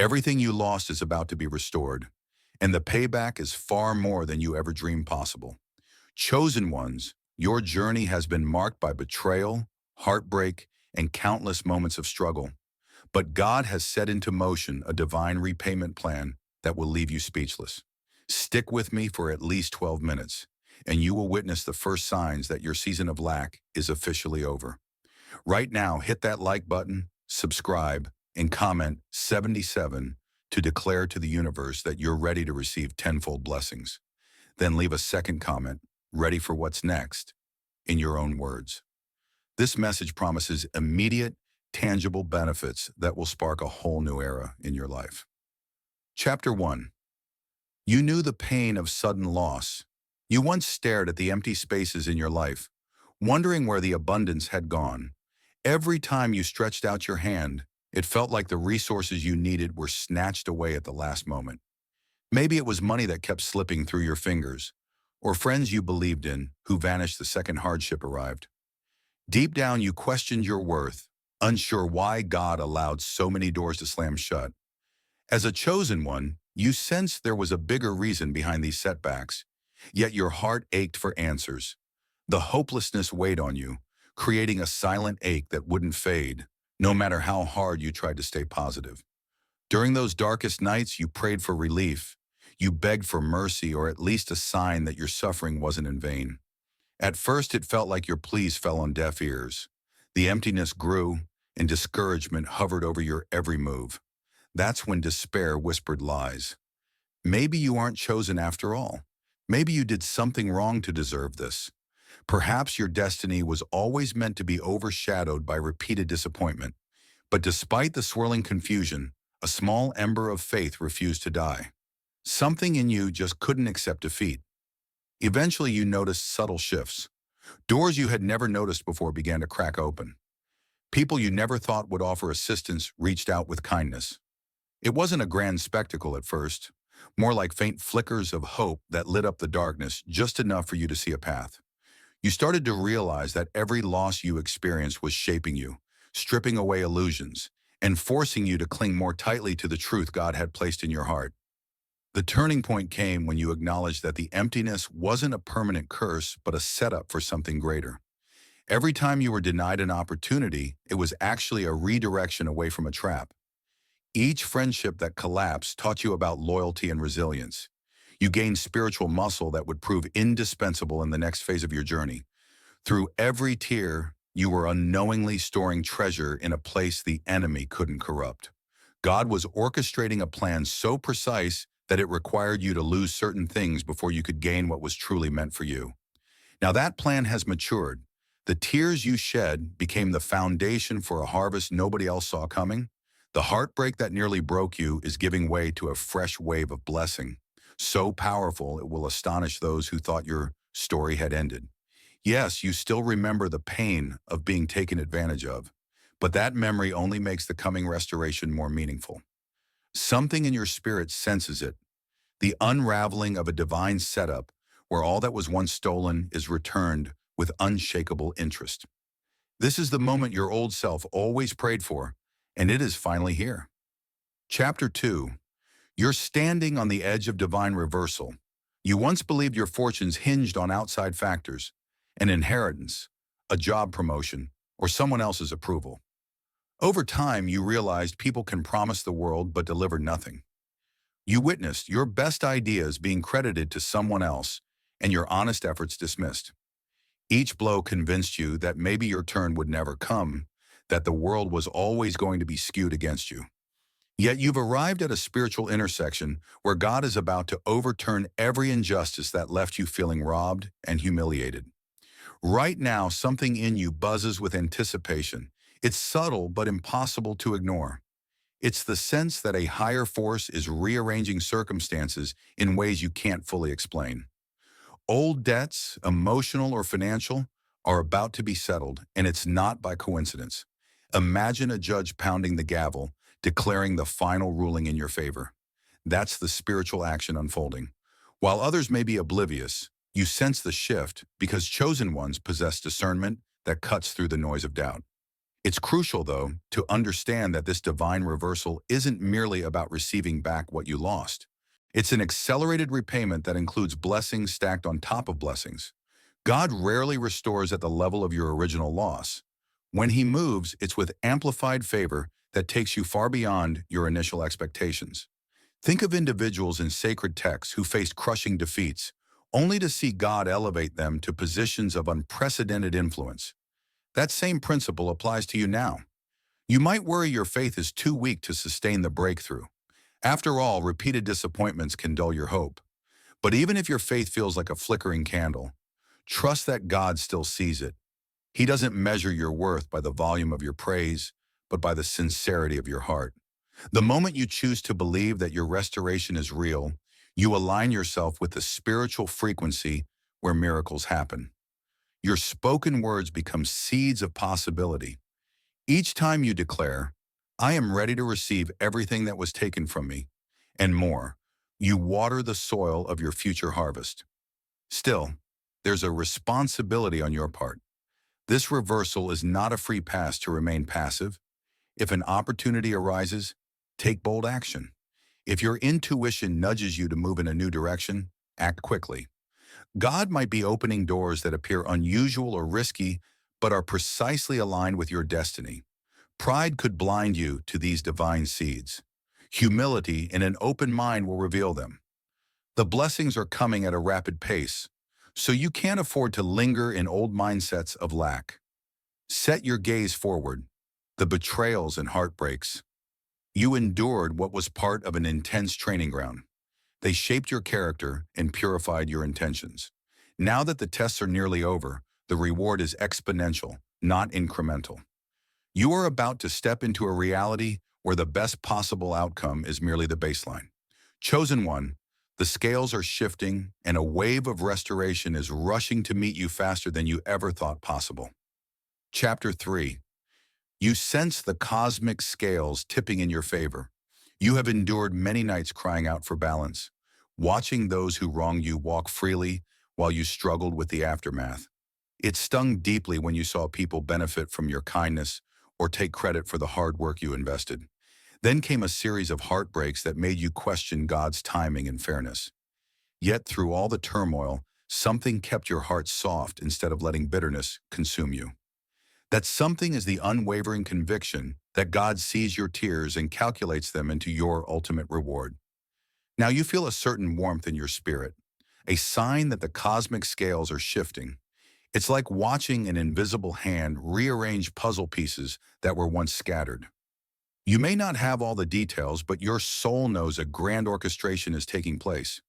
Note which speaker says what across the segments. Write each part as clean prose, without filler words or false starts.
Speaker 1: Everything you lost is about to be restored, and the payback is far more than you ever dreamed possible. Chosen ones, your journey has been marked by betrayal, heartbreak, and countless moments of struggle. But God has set into motion a divine repayment plan that will leave you speechless. Stick with me for at least 12 minutes, and you will witness the first signs that your season of lack is officially over. Right now, hit that like button, subscribe, and comment 77 to declare to the universe that you're ready to receive tenfold blessings. Then leave a second comment, ready for what's next, in your own words. This message promises immediate, tangible benefits that will spark a whole new era in your life. Chapter 1. You knew the pain of sudden loss. You once stared at the empty spaces in your life, wondering where the abundance had gone. Every time you stretched out your hand, it felt like the resources you needed were snatched away at the last moment. Maybe it was money that kept slipping through your fingers, or friends you believed in who vanished the second hardship arrived. Deep down, you questioned your worth, unsure why God allowed so many doors to slam shut. As a chosen one, you sensed there was a bigger reason behind these setbacks, yet your heart ached for answers. The hopelessness weighed on you, creating a silent ache that wouldn't fade, no matter how hard you tried to stay positive. During those darkest nights, you prayed for relief. You begged for mercy or at least a sign that your suffering wasn't in vain. At first, it felt like your pleas fell on deaf ears. The emptiness grew, and discouragement hovered over your every move. That's when despair whispered lies. Maybe you aren't chosen after all. Maybe you did something wrong to deserve this. Perhaps your destiny was always meant to be overshadowed by repeated disappointment. But despite the swirling confusion, a small ember of faith refused to die. Something in you just couldn't accept defeat. Eventually, you noticed subtle shifts. Doors you had never noticed before began to crack open. People you never thought would offer assistance reached out with kindness. It wasn't a grand spectacle at first, more like faint flickers of hope that lit up the darkness just enough for you to see a path. You started to realize that every loss you experienced was shaping you, stripping away illusions, and forcing you to cling more tightly to the truth God had placed in your heart. The turning point came when you acknowledged that the emptiness wasn't a permanent curse, but a setup for something greater. Every time you were denied an opportunity, it was actually a redirection away from a trap. Each friendship that collapsed taught you about loyalty and resilience. You gained spiritual muscle that would prove indispensable in the next phase of your journey. Through every tear, you were unknowingly storing treasure in a place the enemy couldn't corrupt. God was orchestrating a plan so precise that it required you to lose certain things before you could gain what was truly meant for you. Now that plan has matured. The tears you shed became the foundation for a harvest nobody else saw coming. The heartbreak that nearly broke you is giving way to a fresh wave of blessing, so powerful it will astonish those who thought your story had ended. Yes, you still remember the pain of being taken advantage of, but that memory only makes the coming restoration more meaningful. Something in your spirit senses it, the unraveling of a divine setup where all that was once stolen is returned with unshakable interest. This is the moment your old self always prayed for, and it is finally here. Chapter 2. You're standing on the edge of divine reversal. You once believed your fortunes hinged on outside factors, an inheritance, a job promotion, or someone else's approval. Over time, you realized people can promise the world but deliver nothing. You witnessed your best ideas being credited to someone else and your honest efforts dismissed. Each blow convinced you that maybe your turn would never come, that the world was always going to be skewed against you. Yet you've arrived at a spiritual intersection where God is about to overturn every injustice that left you feeling robbed and humiliated. Right now, something in you buzzes with anticipation. It's subtle but impossible to ignore. It's the sense that a higher force is rearranging circumstances in ways you can't fully explain. Old debts, emotional or financial, are about to be settled, and it's not by coincidence. Imagine a judge pounding the gavel, declaring the final ruling in your favor. That's the spiritual action unfolding. While others may be oblivious, you sense the shift because chosen ones possess discernment that cuts through the noise of doubt. It's crucial, though, to understand that this divine reversal isn't merely about receiving back what you lost. It's an accelerated repayment that includes blessings stacked on top of blessings. God rarely restores at the level of your original loss. When He moves, it's with amplified favor that takes you far beyond your initial expectations. Think of individuals in sacred texts who faced crushing defeats, only to see God elevate them to positions of unprecedented influence. That same principle applies to you now. You might worry your faith is too weak to sustain the breakthrough. After all, repeated disappointments can dull your hope. But even if your faith feels like a flickering candle, trust that God still sees it. He doesn't measure your worth by the volume of your praise, but by the sincerity of your heart. The moment you choose to believe that your restoration is real, you align yourself with the spiritual frequency where miracles happen. Your spoken words become seeds of possibility. Each time you declare, "I am ready to receive everything that was taken from me," and more, you water the soil of your future harvest. Still, there's a responsibility on your part. This reversal is not a free pass to remain passive. If an opportunity arises, take bold action. If your intuition nudges you to move in a new direction, act quickly. God might be opening doors that appear unusual or risky, but are precisely aligned with your destiny. Pride could blind you to these divine seeds. Humility and an open mind will reveal them. The blessings are coming at a rapid pace, so you can't afford to linger in old mindsets of lack. Set your gaze forward. The betrayals and heartbreaks. You endured what was part of an intense training ground. They shaped your character and purified your intentions. Now that the tests are nearly over, the reward is exponential, not incremental. You are about to step into a reality where the best possible outcome is merely the baseline. Chosen one, the scales are shifting and a wave of restoration is rushing to meet you faster than you ever thought possible. Chapter 3. You sense the cosmic scales tipping in your favor. You have endured many nights crying out for balance, watching those who wronged you walk freely while you struggled with the aftermath. It stung deeply when you saw people benefit from your kindness or take credit for the hard work you invested. Then came a series of heartbreaks that made you question God's timing and fairness. Yet through all the turmoil, something kept your heart soft instead of letting bitterness consume you. That something is the unwavering conviction that God sees your tears and calculates them into your ultimate reward. Now you feel a certain warmth in your spirit, a sign that the cosmic scales are shifting. It's like watching an invisible hand rearrange puzzle pieces that were once scattered. You may not have all the details, but your soul knows a grand orchestration is taking place.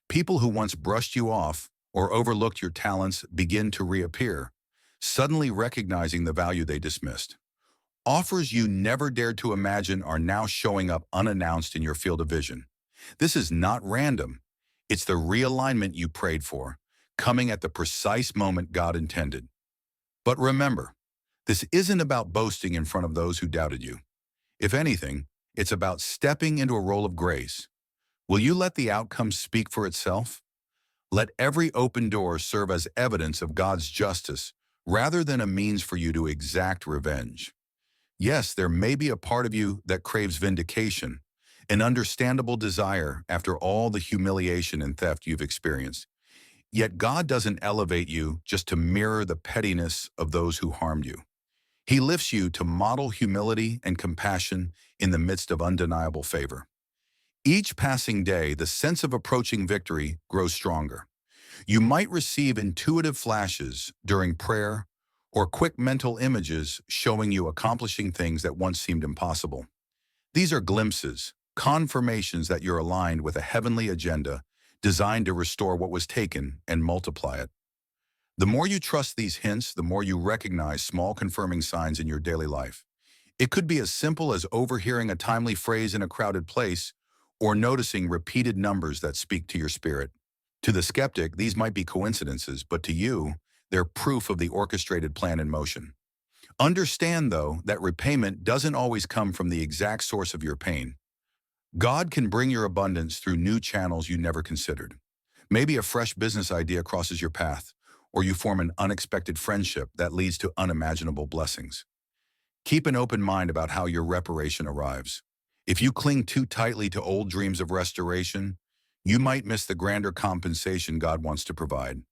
Speaker 1: People who once brushed you off or overlooked your talents begin to reappear, suddenly recognizing the value they dismissed. Offers you never dared to imagine are now showing up unannounced in your field of vision. This is not random. It's the realignment you prayed for, coming at the precise moment God intended. But remember, this isn't about boasting in front of those who doubted you. If anything, it's about stepping into a role of grace. Will you let the outcome speak for itself? Let every open door serve as evidence of God's justice rather than a means for you to exact revenge. Yes, there may be a part of you that craves vindication, an understandable desire after all the humiliation and theft you've experienced. Yet God doesn't elevate you just to mirror the pettiness of those who harmed you. He lifts you to model humility and compassion in the midst of undeniable favor. Each passing day, the sense of approaching victory grows stronger. You might receive intuitive flashes during prayer or quick mental images showing you accomplishing things that once seemed impossible. These are glimpses, confirmations that you're aligned with a heavenly agenda designed to restore what was taken and multiply it. The more you trust these hints, the more you recognize small confirming signs in your daily life. It could be as simple as overhearing a timely phrase in a crowded place or noticing repeated numbers that speak to your spirit. To the skeptic, these might be coincidences, but to you, they're proof of the orchestrated plan in motion. Understand, though, that repayment doesn't always come from the exact source of your pain. God can bring your abundance through new channels you never considered. Maybe a fresh business idea crosses your path, or you form an unexpected friendship that leads to unimaginable blessings. Keep an open mind about how your reparation arrives. If you cling too tightly to old dreams of restoration, you might miss the grander compensation God wants to provide.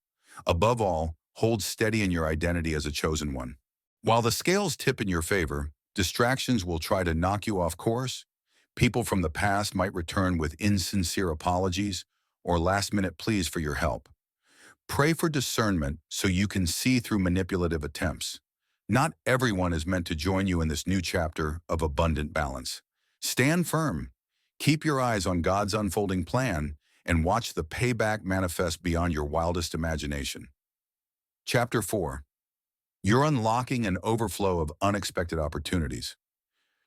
Speaker 1: Above all, hold steady in your identity as a chosen one. While the scales tip in your favor, distractions will try to knock you off course. People from the past might return with insincere apologies or last-minute pleas for your help. Pray for discernment so you can see through manipulative attempts. Not everyone is meant to join you in this new chapter of abundant balance. Stand firm. Keep your eyes on God's unfolding plan and watch the payback manifest beyond your wildest imagination. Chapter 4. You're unlocking an overflow of unexpected opportunities.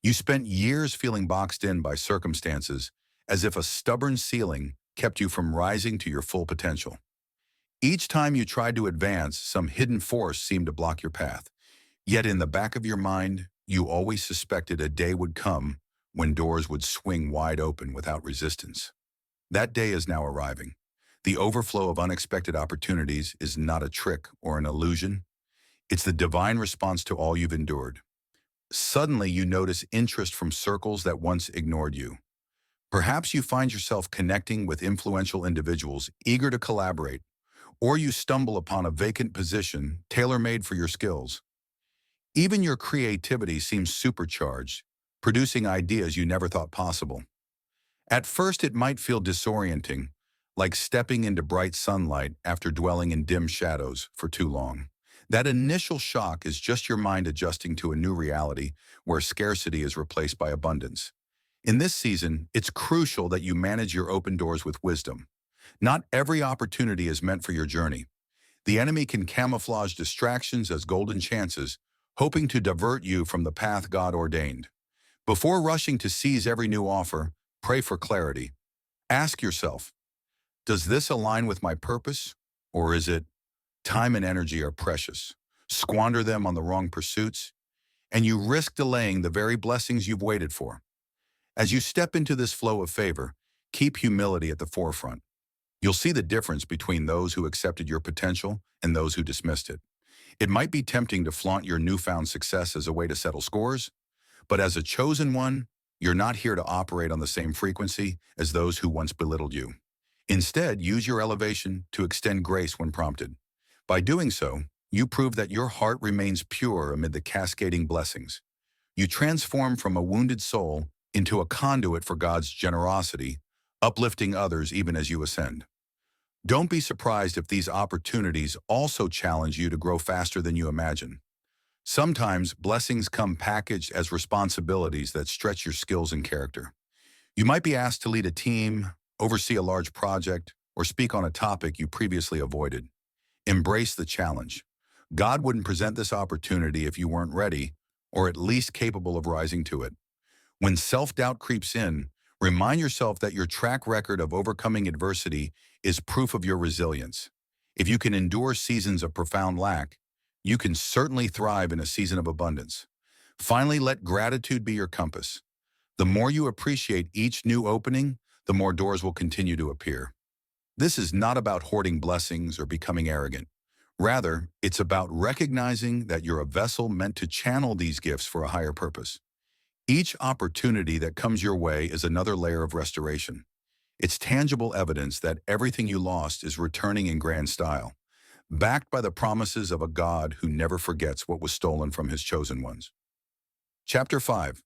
Speaker 1: You spent years feeling boxed in by circumstances as if a stubborn ceiling kept you from rising to your full potential. Each time you tried to advance, some hidden force seemed to block your path. Yet in the back of your mind, you always suspected a day would come when doors would swing wide open without resistance. That day is now arriving. The overflow of unexpected opportunities is not a trick or an illusion. It's the divine response to all you've endured. Suddenly, you notice interest from circles that once ignored you. Perhaps you find yourself connecting with influential individuals eager to collaborate, or you stumble upon a vacant position tailor-made for your skills. Even your creativity seems supercharged, producing ideas you never thought possible. At first, it might feel disorienting, like stepping into bright sunlight after dwelling in dim shadows for too long. That initial shock is just your mind adjusting to a new reality where scarcity is replaced by abundance. In this season, it's crucial that you manage your open doors with wisdom. Not every opportunity is meant for your journey. The enemy can camouflage distractions as golden chances, hoping to divert you from the path God ordained. Before rushing to seize every new offer, pray for clarity. Ask yourself, does this align with my purpose? Or is it, time and energy are precious? Squander them on the wrong pursuits, and you risk delaying the very blessings you've waited for. As you step into this flow of favor, keep humility at the forefront. You'll see the difference between those who accepted your potential and those who dismissed it. It might be tempting to flaunt your newfound success as a way to settle scores, but as a chosen one, you're not here to operate on the same frequency as those who once belittled you. Instead, use your elevation to extend grace when prompted. By doing so, you prove that your heart remains pure amid the cascading blessings. You transform from a wounded soul into a conduit for God's generosity, uplifting others even as you ascend. Don't be surprised if these opportunities also challenge you to grow faster than you imagine. Sometimes blessings come packaged as responsibilities that stretch your skills and character. You might be asked to lead a team, oversee a large project, or speak on a topic you previously avoided. Embrace the challenge. God wouldn't present this opportunity if you weren't ready, or at least capable of rising to it. When self-doubt creeps in, remind yourself that your track record of overcoming adversity is proof of your resilience. If you can endure seasons of profound lack, you can certainly thrive in a season of abundance. Finally, let gratitude be your compass. The more you appreciate each new opening, the more doors will continue to appear. This is not about hoarding blessings or becoming arrogant. Rather, it's about recognizing that you're a vessel meant to channel these gifts for a higher purpose. Each opportunity that comes your way is another layer of restoration. It's tangible evidence that everything you lost is returning in grand style, backed by the promises of a God who never forgets what was stolen from his chosen ones. Chapter 5.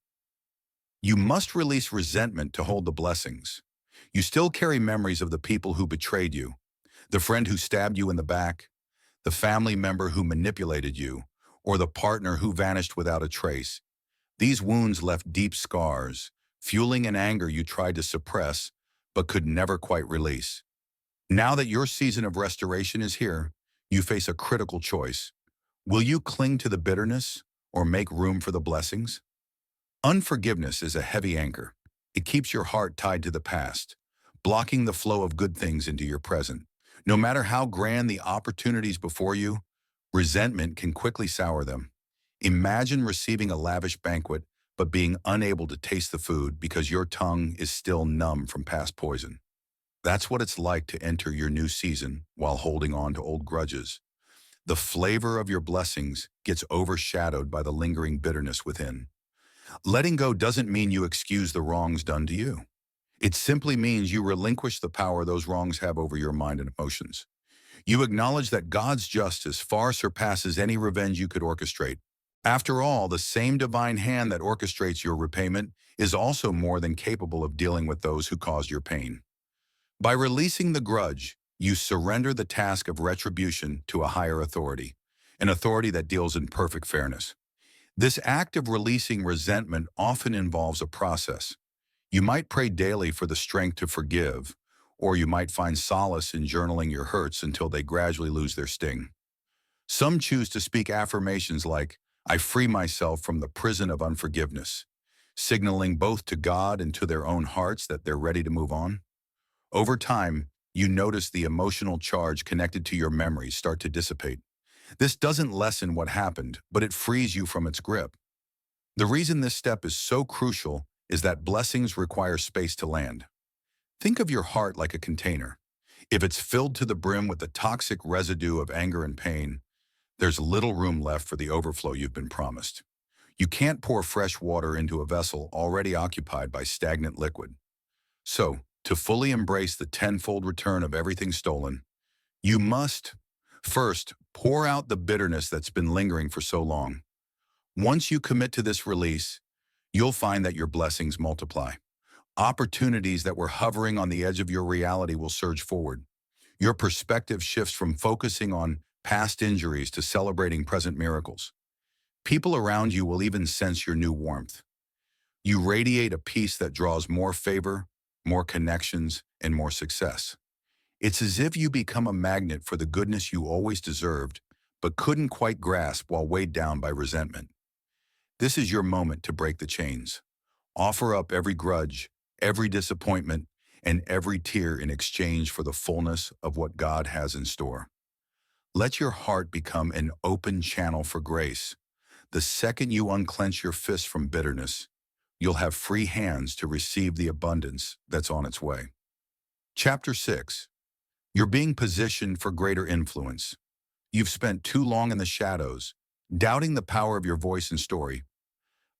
Speaker 1: You must release resentment to hold the blessings. You still carry memories of the people who betrayed you, the friend who stabbed you in the back, the family member who manipulated you, or the partner who vanished without a trace. These wounds left deep scars, fueling an anger you tried to suppress but could never quite release. Now that your season of restoration is here, you face a critical choice. Will you cling to the bitterness or make room for the blessings? Unforgiveness is a heavy anchor. It keeps your heart tied to the past, blocking the flow of good things into your present. No matter how grand the opportunities before you, resentment can quickly sour them. Imagine receiving a lavish banquet but being unable to taste the food because your tongue is still numb from past poison. That's what it's like to enter your new season while holding on to old grudges. The flavor of your blessings gets overshadowed by the lingering bitterness within. Letting go doesn't mean you excuse the wrongs done to you. It simply means you relinquish the power those wrongs have over your mind and emotions. You acknowledge that God's justice far surpasses any revenge you could orchestrate. After all, the same divine hand that orchestrates your repayment is also more than capable of dealing with those who caused your pain. By releasing the grudge, you surrender the task of retribution to a higher authority, an authority that deals in perfect fairness. This act of releasing resentment often involves a process. You might pray daily for the strength to forgive, or you might find solace in journaling your hurts until they gradually lose their sting. Some choose to speak affirmations like, "I free myself from the prison of unforgiveness," signaling both to God and to their own hearts that they're ready to move on. Over time, you notice the emotional charge connected to your memories start to dissipate. This doesn't lessen what happened, but it frees you from its grip. The reason this step is so crucial is that blessings require space to land. Think of your heart like a container. If it's filled to the brim with the toxic residue of anger and pain, there's little room left for the overflow you've been promised. You can't pour fresh water into a vessel already occupied by stagnant liquid. So, to fully embrace the tenfold return of everything stolen, you must, first, pour out the bitterness that's been lingering for so long. Once you commit to this release, you'll find that your blessings multiply. Opportunities that were hovering on the edge of your reality will surge forward. Your perspective shifts from focusing on past injuries to celebrating present miracles. People around you will even sense your new warmth. You radiate a peace that draws more favor, more connections, and more success. It's as if you become a magnet for the goodness you always deserved, but couldn't quite grasp while weighed down by resentment. This is your moment to break the chains. Offer up every grudge, every disappointment, and every tear in exchange for the fullness of what God has in store. Let your heart become an open channel for grace. The second you unclench your fist from bitterness, you'll have free hands to receive the abundance that's on its way. Chapter 6. You're being positioned for greater influence. You've spent too long in the shadows, doubting the power of your voice and story.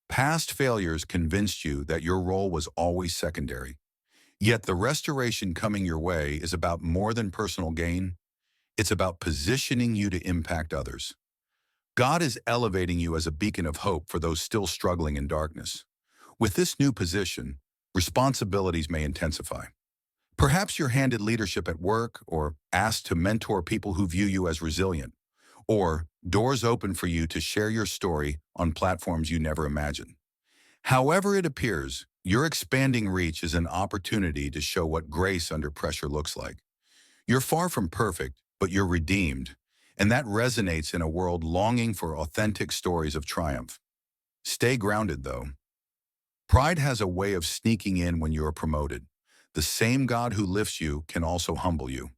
Speaker 1: Past failures convinced you that your role was always secondary. Yet the restoration coming your way is about more than personal gain. It's about positioning you to impact others. God is elevating you as a beacon of hope for those still struggling in darkness. With this new position, responsibilities may intensify. Perhaps you're handed leadership at work or asked to mentor people who view you as resilient, or doors open for you to share your story on platforms you never imagined. However it appears, your expanding reach is an opportunity to show what grace under pressure looks like. You're far from perfect, but you're redeemed, and that resonates in a world longing for authentic stories of triumph. Stay grounded, though. Pride has a way of sneaking in when you're promoted. The same God who lifts you can also humble you.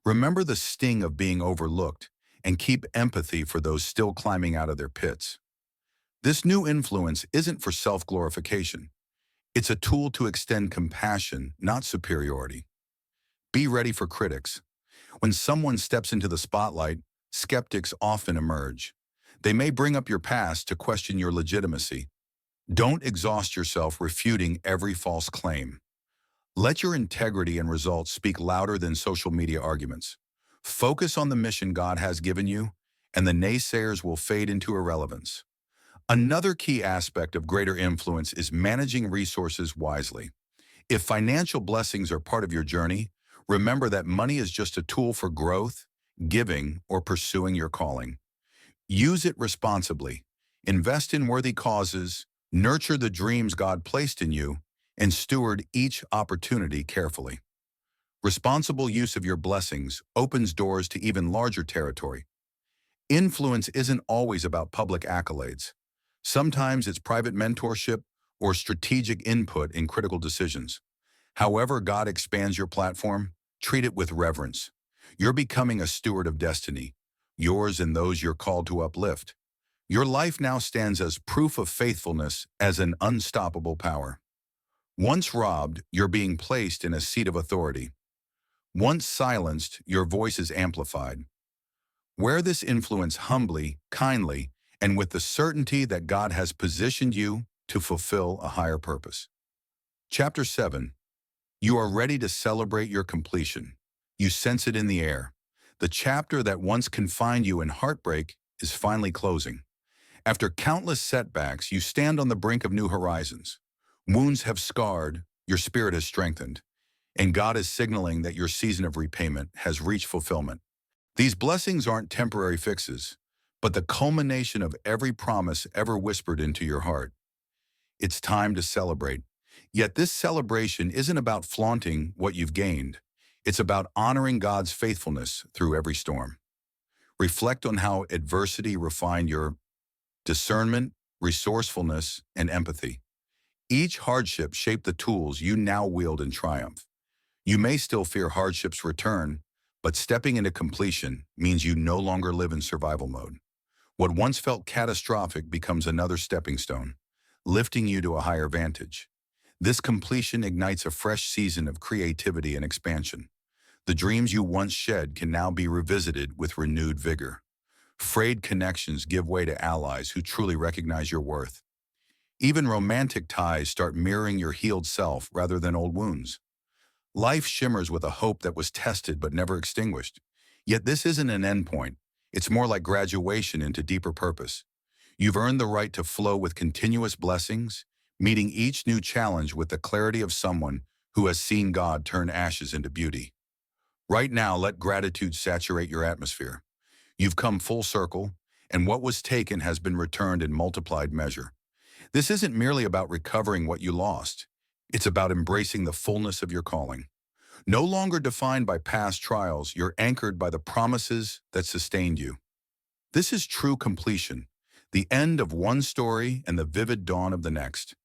Speaker 1: Remember the sting of being overlooked and keep empathy for those still climbing out of their pits. This new influence isn't for self-glorification. It's a tool to extend compassion, not superiority. Be ready for critics. When someone steps into the spotlight, skeptics often emerge. They may bring up your past to question your legitimacy. Don't exhaust yourself refuting every false claim. Let your integrity and results speak louder than social media arguments. Focus on the mission God has given you, and the naysayers will fade into irrelevance. Another key aspect of greater influence is managing resources wisely. If financial blessings are part of your journey, remember that money is just a tool for growth, giving, or pursuing your calling. Use it responsibly. Invest in worthy causes, nurture the dreams God placed in you, and steward each opportunity carefully. Responsible use of your blessings opens doors to even larger territory. Influence isn't always about public accolades. Sometimes it's private mentorship or strategic input in critical decisions. However God expands your platform, treat it with reverence. You're becoming a steward of destiny, yours and those you're called to uplift. Your life now stands as proof of faithfulness as an unstoppable power. Once robbed, you're being placed in a seat of authority. Once silenced, your voice is amplified. Wear this influence humbly, kindly, and with the certainty that God has positioned you to fulfill a higher purpose. Chapter 7. You are ready to celebrate your completion. You sense it in the air. The chapter that once confined you in heartbreak is finally closing. After countless setbacks, you stand on the brink of new horizons. Wounds have scarred, your spirit has strengthened, and God is signaling that your season of repayment has reached fulfillment. These blessings aren't temporary fixes, but the culmination of every promise ever whispered into your heart. It's time to celebrate. Yet this celebration isn't about flaunting what you've gained. It's about honoring God's faithfulness through every storm. Reflect on how adversity refined your discernment, resourcefulness, and empathy. Each hardship shaped the tools you now wield in triumph. You may still fear hardship's return, but stepping into completion means you no longer live in survival mode. What once felt catastrophic becomes another stepping stone, lifting you to a higher vantage. This completion ignites a fresh season of creativity and expansion. The dreams you once shed can now be revisited with renewed vigor. Frayed connections give way to allies who truly recognize your worth. Even romantic ties start mirroring your healed self rather than old wounds. Life shimmers with a hope that was tested but never extinguished. Yet this isn't an endpoint. It's more like graduation into deeper purpose. You've earned the right to flow with continuous blessings, meeting each new challenge with the clarity of someone who has seen God turn ashes into beauty. Right now, let gratitude saturate your atmosphere. You've come full circle, and what was taken has been returned in multiplied measure. This isn't merely about recovering what you lost. It's about embracing the fullness of your calling. No longer defined by past trials, you're anchored by the promises that sustained you. This is true completion, the end of one story and the vivid dawn of the next.